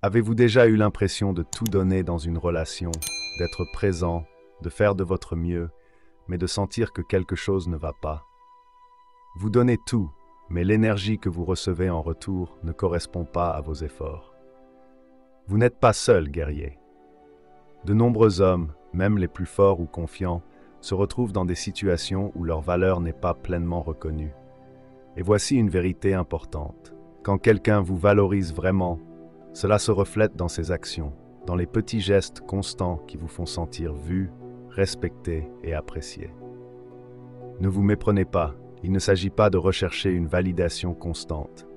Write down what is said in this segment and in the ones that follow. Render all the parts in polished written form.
Avez-vous déjà eu l'impression de tout donner dans une relation, d'être présent, de faire de votre mieux, mais de sentir que quelque chose ne va pas? Vous donnez tout, mais l'énergie que vous recevez en retour ne correspond pas à vos efforts. Vous n'êtes pas seul, guerrier. De nombreux hommes, même les plus forts ou confiants, se retrouvent dans des situations où leur valeur n'est pas pleinement reconnue. Et voici une vérité importante. Quand quelqu'un vous valorise vraiment, cela se reflète dans ses actions, dans les petits gestes constants qui vous font sentir vu, respecté et apprécié. Ne vous méprenez pas, il ne s'agit pas de rechercher une validation constante.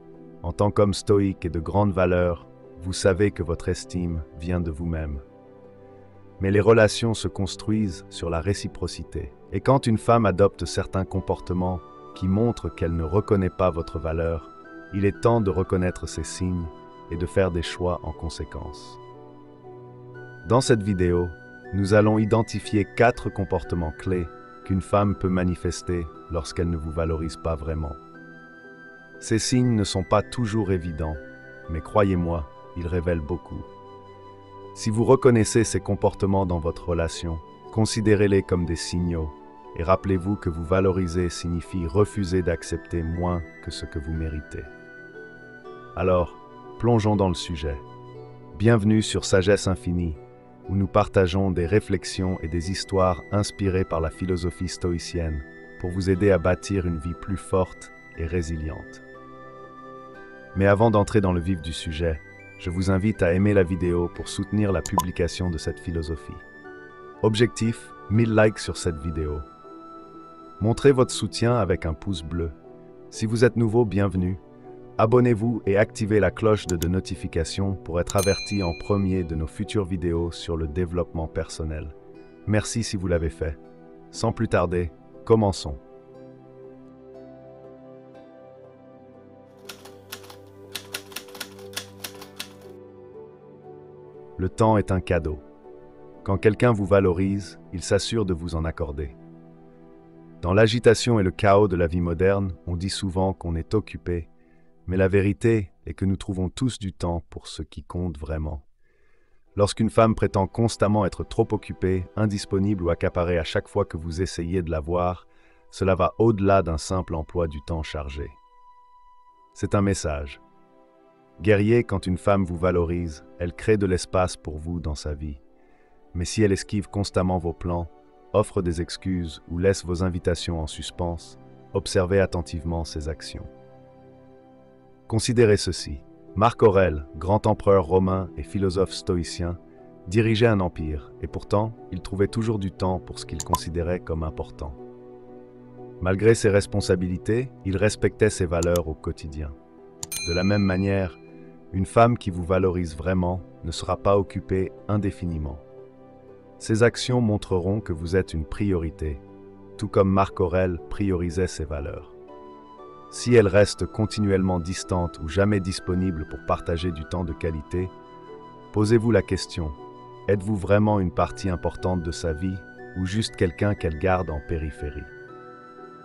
En tant qu'homme stoïque et de grande valeur, vous savez que votre estime vient de vous-même. Mais les relations se construisent sur la réciprocité. Et quand une femme adopte certains comportements qui montrent qu'elle ne reconnaît pas votre valeur, il est temps de reconnaître ces signes et de faire des choix en conséquence. Dans cette vidéo, nous allons identifier 4 comportements clés qu'une femme peut manifester lorsqu'elle ne vous valorise pas vraiment. Ces signes ne sont pas toujours évidents, mais croyez-moi, ils révèlent beaucoup. Si vous reconnaissez ces comportements dans votre relation, considérez-les comme des signaux et rappelez-vous que vous valoriser signifie refuser d'accepter moins que ce que vous méritez. Alors, plongeons dans le sujet. Bienvenue sur Sagesse Infinie, où nous partageons des réflexions et des histoires inspirées par la philosophie stoïcienne pour vous aider à bâtir une vie plus forte et résiliente. Mais avant d'entrer dans le vif du sujet, je vous invite à aimer la vidéo pour soutenir la publication de cette philosophie. Objectif, 1000 likes sur cette vidéo. Montrez votre soutien avec un pouce bleu. Si vous êtes nouveau, bienvenue. Abonnez-vous et activez la cloche de notification pour être averti en premier de nos futures vidéos sur le développement personnel. Merci si vous l'avez fait. Sans plus tarder, commençons. Le temps est un cadeau. Quand quelqu'un vous valorise, il s'assure de vous en accorder. Dans l'agitation et le chaos de la vie moderne, on dit souvent qu'on est occupé, mais la vérité est que nous trouvons tous du temps pour ce qui compte vraiment. Lorsqu'une femme prétend constamment être trop occupée, indisponible ou accaparée à chaque fois que vous essayez de la voir, cela va au-delà d'un simple emploi du temps chargé. C'est un message. Guerrier, quand une femme vous valorise, elle crée de l'espace pour vous dans sa vie. Mais si elle esquive constamment vos plans, offre des excuses ou laisse vos invitations en suspens, observez attentivement ses actions. Considérez ceci. Marc Aurèle, grand empereur romain et philosophe stoïcien, dirigeait un empire et pourtant, il trouvait toujours du temps pour ce qu'il considérait comme important. Malgré ses responsabilités, il respectait ses valeurs au quotidien. De la même manière, une femme qui vous valorise vraiment ne sera pas occupée indéfiniment. Ses actions montreront que vous êtes une priorité, tout comme Marc Aurèle priorisait ses valeurs. Si elle reste continuellement distante ou jamais disponible pour partager du temps de qualité, posez-vous la question, êtes-vous vraiment une partie importante de sa vie ou juste quelqu'un qu'elle garde en périphérie?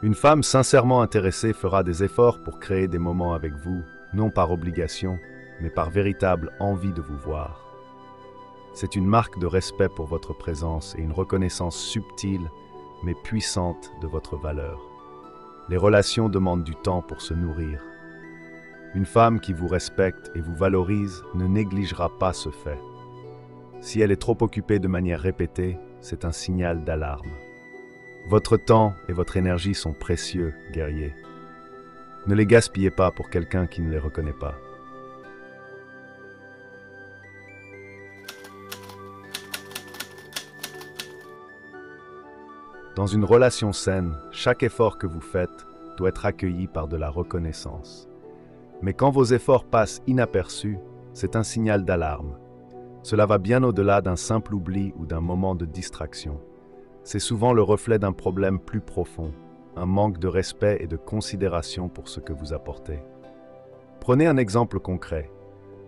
Une femme sincèrement intéressée fera des efforts pour créer des moments avec vous, non par obligation, mais par véritable envie de vous voir. C'est une marque de respect pour votre présence et une reconnaissance subtile mais puissante de votre valeur. Les relations demandent du temps pour se nourrir. Une femme qui vous respecte et vous valorise ne négligera pas ce fait. Si elle est trop occupée de manière répétée, c'est un signal d'alarme. Votre temps et votre énergie sont précieux, guerrier. Ne les gaspillez pas pour quelqu'un qui ne les reconnaît pas. Dans une relation saine, chaque effort que vous faites doit être accueilli par de la reconnaissance. Mais quand vos efforts passent inaperçus, c'est un signal d'alarme. Cela va bien au-delà d'un simple oubli ou d'un moment de distraction. C'est souvent le reflet d'un problème plus profond, un manque de respect et de considération pour ce que vous apportez. Prenez un exemple concret.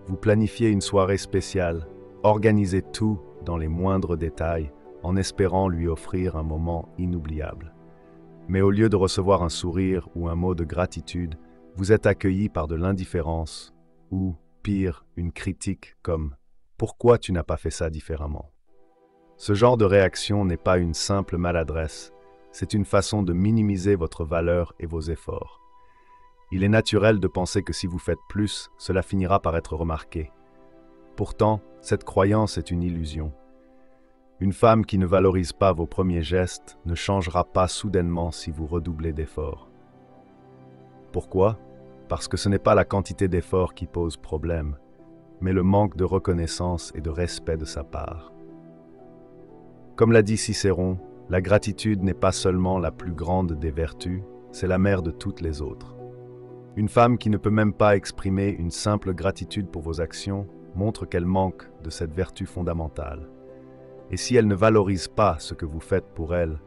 Vous planifiez une soirée spéciale, organisez tout dans les moindres détails, en espérant lui offrir un moment inoubliable. Mais au lieu de recevoir un sourire ou un mot de gratitude, vous êtes accueilli par de l'indifférence ou pire, une critique comme « Pourquoi tu n'as pas fait ça différemment ?» Ce genre de réaction n'est pas une simple maladresse, c'est une façon de minimiser votre valeur et vos efforts. Il est naturel de penser que si vous faites plus, cela finira par être remarqué. Pourtant, cette croyance est une illusion. Une femme qui ne valorise pas vos premiers gestes ne changera pas soudainement si vous redoublez d'efforts. Pourquoi? Parce que ce n'est pas la quantité d'efforts qui pose problème, mais le manque de reconnaissance et de respect de sa part. Comme l'a dit Cicéron, la gratitude n'est pas seulement la plus grande des vertus, c'est la mère de toutes les autres. Une femme qui ne peut même pas exprimer une simple gratitude pour vos actions montre qu'elle manque de cette vertu fondamentale. Et si elle ne valorise pas ce que vous faites pour elle,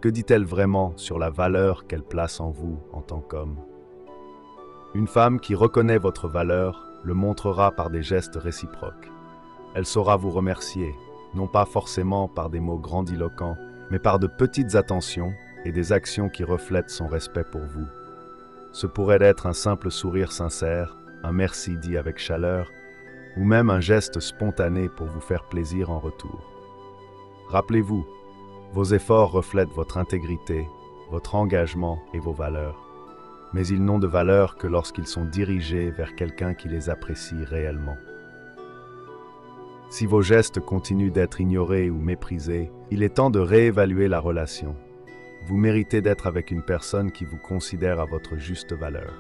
que dit-elle vraiment sur la valeur qu'elle place en vous en tant qu'homme? Une femme qui reconnaît votre valeur le montrera par des gestes réciproques. Elle saura vous remercier, non pas forcément par des mots grandiloquents, mais par de petites attentions et des actions qui reflètent son respect pour vous. Ce pourrait être un simple sourire sincère, un merci dit avec chaleur, ou même un geste spontané pour vous faire plaisir en retour. Rappelez-vous, vos efforts reflètent votre intégrité, votre engagement et vos valeurs. Mais ils n'ont de valeur que lorsqu'ils sont dirigés vers quelqu'un qui les apprécie réellement. Si vos gestes continuent d'être ignorés ou méprisés, il est temps de réévaluer la relation. Vous méritez d'être avec une personne qui vous considère à votre juste valeur.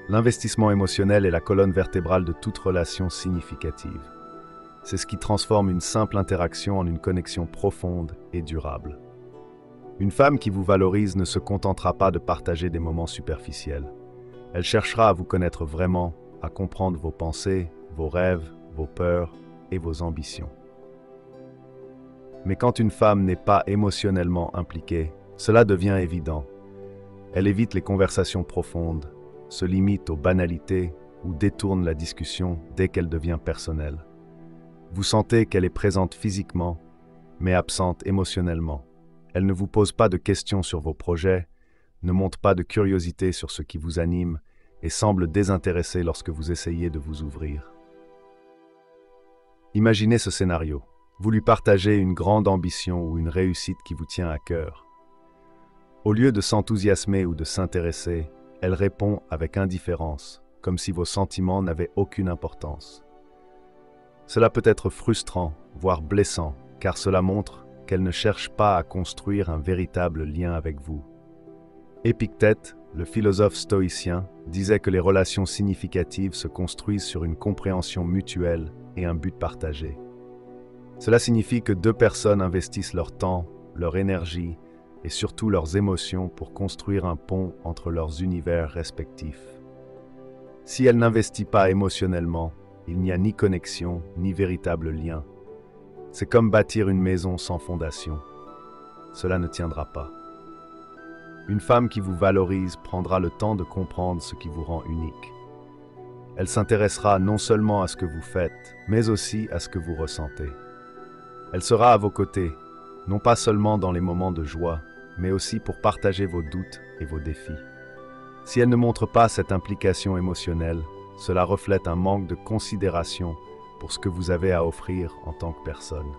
L'investissement émotionnel est la colonne vertébrale de toute relation significative. C'est ce qui transforme une simple interaction en une connexion profonde et durable. Une femme qui vous valorise ne se contentera pas de partager des moments superficiels. Elle cherchera à vous connaître vraiment, à comprendre vos pensées, vos rêves, vos peurs et vos ambitions. Mais quand une femme n'est pas émotionnellement impliquée, cela devient évident. Elle évite les conversations profondes, se limite aux banalités ou détourne la discussion dès qu'elle devient personnelle. Vous sentez qu'elle est présente physiquement, mais absente émotionnellement. Elle ne vous pose pas de questions sur vos projets, ne montre pas de curiosité sur ce qui vous anime et semble désintéressée lorsque vous essayez de vous ouvrir. Imaginez ce scénario. Vous lui partagez une grande ambition ou une réussite qui vous tient à cœur. Au lieu de s'enthousiasmer ou de s'intéresser, elle répond avec indifférence, comme si vos sentiments n'avaient aucune importance. Cela peut être frustrant, voire blessant, car cela montre qu'elle ne cherche pas à construire un véritable lien avec vous. Épictète, le philosophe stoïcien, disait que les relations significatives se construisent sur une compréhension mutuelle et un but partagé. Cela signifie que deux personnes investissent leur temps, leur énergie et surtout leurs émotions pour construire un pont entre leurs univers respectifs. Si elle n'investit pas émotionnellement, il n'y a ni connexion, ni véritable lien. C'est comme bâtir une maison sans fondation. Cela ne tiendra pas. Une femme qui vous valorise prendra le temps de comprendre ce qui vous rend unique. Elle s'intéressera non seulement à ce que vous faites, mais aussi à ce que vous ressentez. Elle sera à vos côtés, non pas seulement dans les moments de joie, mais aussi pour partager vos doutes et vos défis. Si elle ne montre pas cette implication émotionnelle, cela reflète un manque de considération pour ce que vous avez à offrir en tant que personne.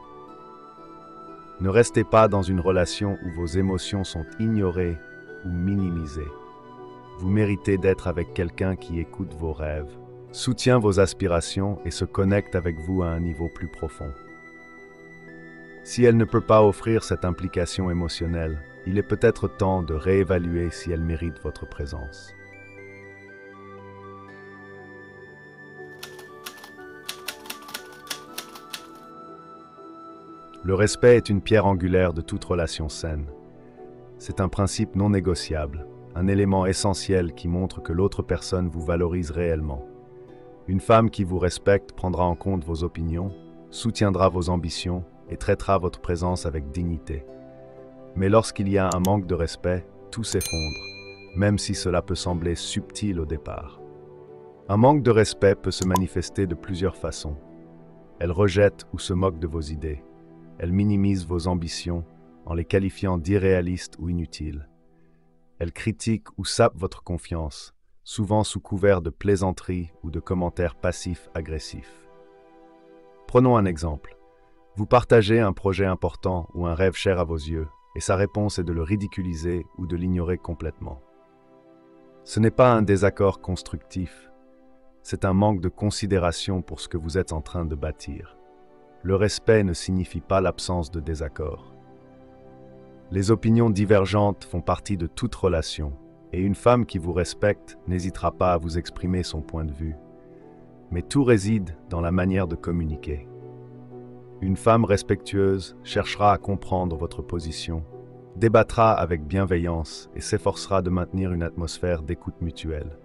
Ne restez pas dans une relation où vos émotions sont ignorées ou minimisées. Vous méritez d'être avec quelqu'un qui écoute vos rêves, soutient vos aspirations et se connecte avec vous à un niveau plus profond. Si elle ne peut pas offrir cette implication émotionnelle, il est peut-être temps de réévaluer si elle mérite votre présence. Le respect est une pierre angulaire de toute relation saine. C'est un principe non négociable, un élément essentiel qui montre que l'autre personne vous valorise réellement. Une femme qui vous respecte prendra en compte vos opinions, soutiendra vos ambitions et traitera votre présence avec dignité. Mais lorsqu'il y a un manque de respect, tout s'effondre, même si cela peut sembler subtil au départ. Un manque de respect peut se manifester de plusieurs façons. Elle rejette ou se moque de vos idées. Elle minimise vos ambitions en les qualifiant d'irréalistes ou inutiles. Elles critiquent ou sapent votre confiance, souvent sous couvert de plaisanteries ou de commentaires passifs-agressifs. Prenons un exemple. Vous partagez un projet important ou un rêve cher à vos yeux, et sa réponse est de le ridiculiser ou de l'ignorer complètement. Ce n'est pas un désaccord constructif, c'est un manque de considération pour ce que vous êtes en train de bâtir. Le respect ne signifie pas l'absence de désaccord. Les opinions divergentes font partie de toute relation, et une femme qui vous respecte n'hésitera pas à vous exprimer son point de vue. Mais tout réside dans la manière de communiquer. Une femme respectueuse cherchera à comprendre votre position, débattra avec bienveillance et s'efforcera de maintenir une atmosphère d'écoute mutuelle.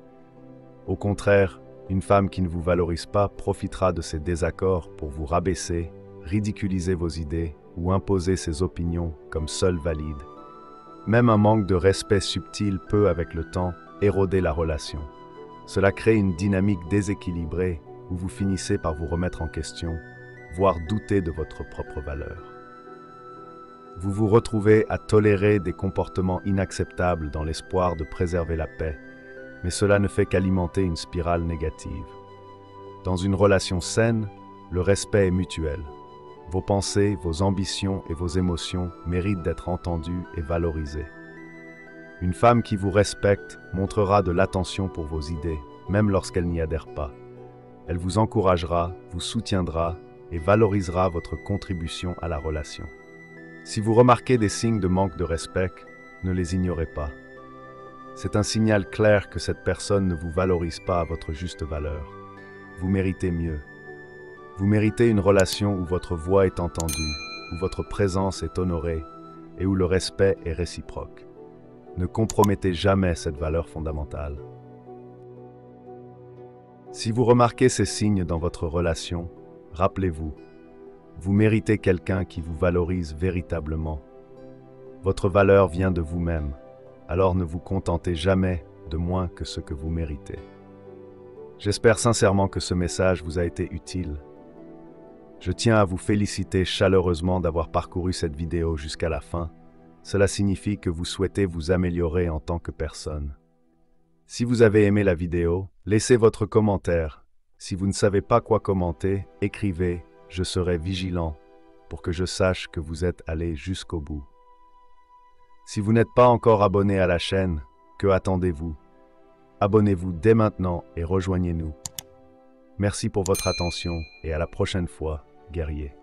Au contraire, une femme qui ne vous valorise pas profitera de ces désaccords pour vous rabaisser, ridiculiser vos idées ou imposer ses opinions comme seules valides. Même un manque de respect subtil peut, avec le temps, éroder la relation. Cela crée une dynamique déséquilibrée où vous finissez par vous remettre en question, voire douter de votre propre valeur. Vous vous retrouvez à tolérer des comportements inacceptables dans l'espoir de préserver la paix, mais cela ne fait qu'alimenter une spirale négative. Dans une relation saine, le respect est mutuel. Vos pensées, vos ambitions et vos émotions méritent d'être entendues et valorisées. Une femme qui vous respecte montrera de l'attention pour vos idées, même lorsqu'elle n'y adhère pas. Elle vous encouragera, vous soutiendra et valorisera votre contribution à la relation. Si vous remarquez des signes de manque de respect, ne les ignorez pas. C'est un signal clair que cette personne ne vous valorise pas à votre juste valeur. Vous méritez mieux. Vous méritez une relation où votre voix est entendue, où votre présence est honorée et où le respect est réciproque. Ne compromettez jamais cette valeur fondamentale. Si vous remarquez ces signes dans votre relation, rappelez-vous, vous méritez quelqu'un qui vous valorise véritablement. Votre valeur vient de vous-même, alors ne vous contentez jamais de moins que ce que vous méritez. J'espère sincèrement que ce message vous a été utile. Je tiens à vous féliciter chaleureusement d'avoir parcouru cette vidéo jusqu'à la fin. Cela signifie que vous souhaitez vous améliorer en tant que personne. Si vous avez aimé la vidéo, laissez votre commentaire. Si vous ne savez pas quoi commenter, écrivez « Je serai vigilant » pour que je sache que vous êtes allé jusqu'au bout. Si vous n'êtes pas encore abonné à la chaîne, que attendez-vous? Abonnez-vous dès maintenant et rejoignez-nous. Merci pour votre attention et à la prochaine fois, guerriers.